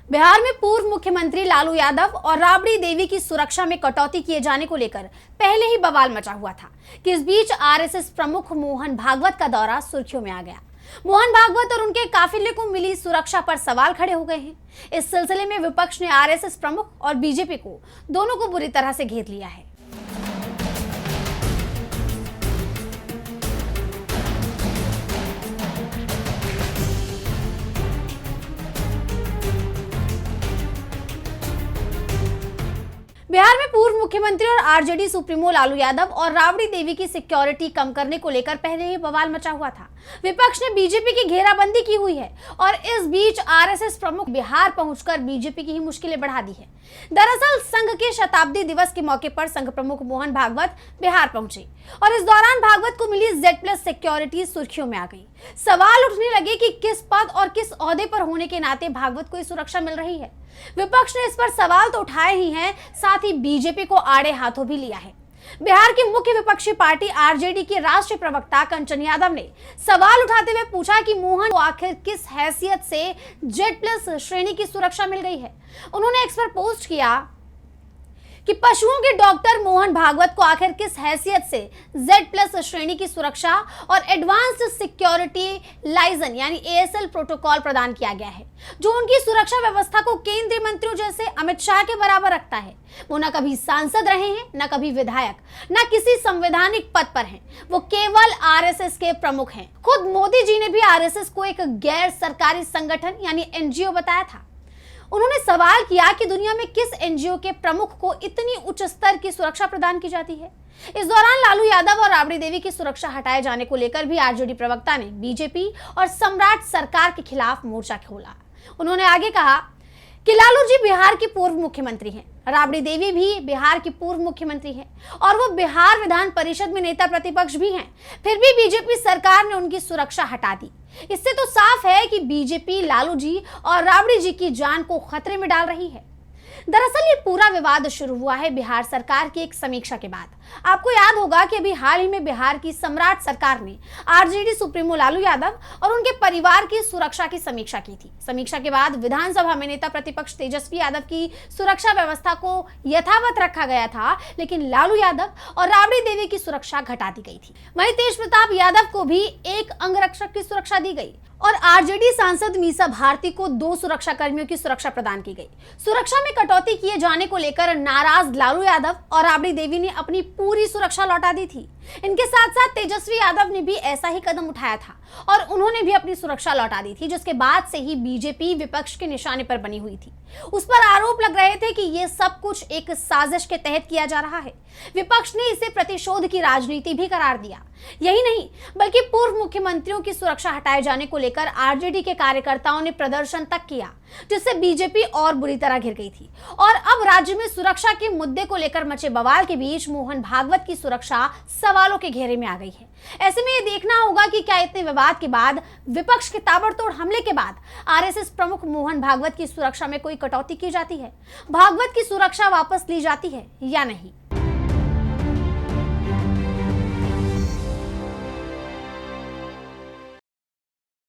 बिहार में पूर्व मुख्यमंत्री लालू यादव और राबड़ी देवी की सुरक्षा में कटौती किए जाने को लेकर पहले ही बवाल मचा हुआ था कि इस बीच आरएसएस प्रमुख मोहन भागवत का दौरा सुर्खियों में आ गया। मोहन भागवत और उनके काफिले को मिली सुरक्षा पर सवाल खड़े हो गए हैं। इस सिलसिले में विपक्ष ने आरएसएस प्रमुख और बीजेपी को दोनों को बुरी तरह से घेर लिया है। बिहार में पूर्व मुख्यमंत्री और आरजेडी सुप्रीमो लालू यादव और राबड़ी देवी की सिक्योरिटी कम करने को लेकर पहले ही बवाल मचा हुआ था। विपक्ष ने बीजेपी की घेराबंदी की हुई है और इस बीच आरएसएस प्रमुख बिहार पहुंचकर बीजेपी की ही मुश्किलें बढ़ा दी है। दरअसल संघ के शताब्दी दिवस के मौके पर संघ प्रमुख मोहन भागवत बिहार पहुंचे और इस दौरान भागवत को मिली Z+ सिक्योरिटी सुर्खियों में आ गई। सवाल उठने लगे कि किस पद और किस ओहदे पर होने के नाते भागवत को सुरक्षा मिल रही है। विपक्ष ने इस पर सवाल तो उठाए ही हैं, साथ ही बीजेपी को आड़े हाथों भी लिया है। बिहार की मुख्य विपक्षी पार्टी आरजेडी की राष्ट्रीय प्रवक्ता कंचन यादव ने सवाल उठाते हुए पूछा कि मोहन को आखिर किस हैसियत से Z+ श्रेणी की सुरक्षा मिल गई है। उन्होंने एक्स पर पोस्ट किया कि पशुओं के डॉक्टर मोहन भागवत को आखिर किस हैसियत से Z+ श्रेणी की सुरक्षा और एडवांस्ड सिक्योरिटी लाइजन यानी ASL प्रोटोकॉल प्रदान किया गया है, जो उनकी सुरक्षा व्यवस्था को केंद्रीय मंत्रियों जैसे अमित शाह के बराबर रखता है। वो न कभी सांसद रहे हैं, न कभी विधायक, न किसी संवैधानिक पद पर हैं। वो केवल आरएसएस के प्रमुख हैं। खुद मोदी जी ने भी आरएसएस को एक गैर सरकारी संगठन यानी NGO बताया था। उन्होंने सवाल किया कि दुनिया में किस NGO के प्रमुख को इतनी उच्च स्तर की सुरक्षा प्रदान की जाती है। इस दौरान लालू यादव और राबड़ी देवी की सुरक्षा हटाए जाने को लेकर भी आरजेडी प्रवक्ता ने बीजेपी और सम्राट सरकार के खिलाफ मोर्चा खोला। उन्होंने आगे कहा कि लालू जी बिहार की पूर्व मुख्यमंत्री हैं, राबड़ी देवी भी बिहार की पूर्व मुख्यमंत्री हैं और वो बिहार विधान परिषद में नेता प्रतिपक्ष भी हैं। फिर भी बीजेपी सरकार ने उनकी सुरक्षा हटा दी। इससे तो साफ है कि बीजेपी लालू जी और राबड़ी जी की जान को खतरे में डाल रही है। दरअसल ये पूरा विवाद शुरू हुआ है बिहार सरकार की एक समीक्षा के बाद। आपको याद होगा कि अभी हाल ही में बिहार की सम्राट सरकार ने आरजेडी सुप्रीमो लालू यादव और उनके परिवार की सुरक्षा की समीक्षा की थी। समीक्षा के बाद विधानसभा में नेता प्रतिपक्ष तेजस्वी यादव की सुरक्षा व्यवस्था को यथावत रखा गया था, लेकिन लालू यादव और राबड़ी देवी की सुरक्षा घटा दी गई थी। वहीं तेज प्रताप यादव को भी एक अंगरक्षक की सुरक्षा दी गई और आरजेडी सांसद मीसा भारती को 2 सुरक्षा कर्मियों की सुरक्षा प्रदान की गई। सुरक्षा में कटौती किए जाने को लेकर नाराज लालू यादव और राबड़ी देवी ने अपनी पूरी सुरक्षा लौटा दी थी। इनके साथ साथ तेजस्वी यादव ने भी ऐसा ही कदम उठाया था और उन्होंने भी अपनी सुरक्षा लौटा दी थी, जिसके बाद से ही बीजेपी विपक्ष के निशाने पर बनी हुई थी। उस पर आरोप लग रहे थे कि ये सब कुछ एक साजिश के तहत किया जा रहा है। विपक्ष ने इसे प्रतिशोध की राजनीति भी करार दिया। यही नहीं, बल्कि पूर्व मुख्यमंत्रियों की सुरक्षा हटाए जाने को लेकर आरजेडी के कार्यकर्ताओं ने प्रदर्शन तक किया, जिससे बीजेपी और बुरी तरह घिर गई थी। और अब राज्य में सुरक्षा के मुद्दे को लेकर मचे बवाल के बीच मोहन भागवत की सुरक्षा सवालों के घेरे में आ गई है। ऐसे में ये देखना होगा कि क्या इतने विवाद के बाद, विपक्ष के ताबड़तोड़ हमले के बाद आरएसएस प्रमुख मोहन भागवत की सुरक्षा में कोई कटौती की जाती है, भागवत की सुरक्षा वापस ली जाती है या नहीं।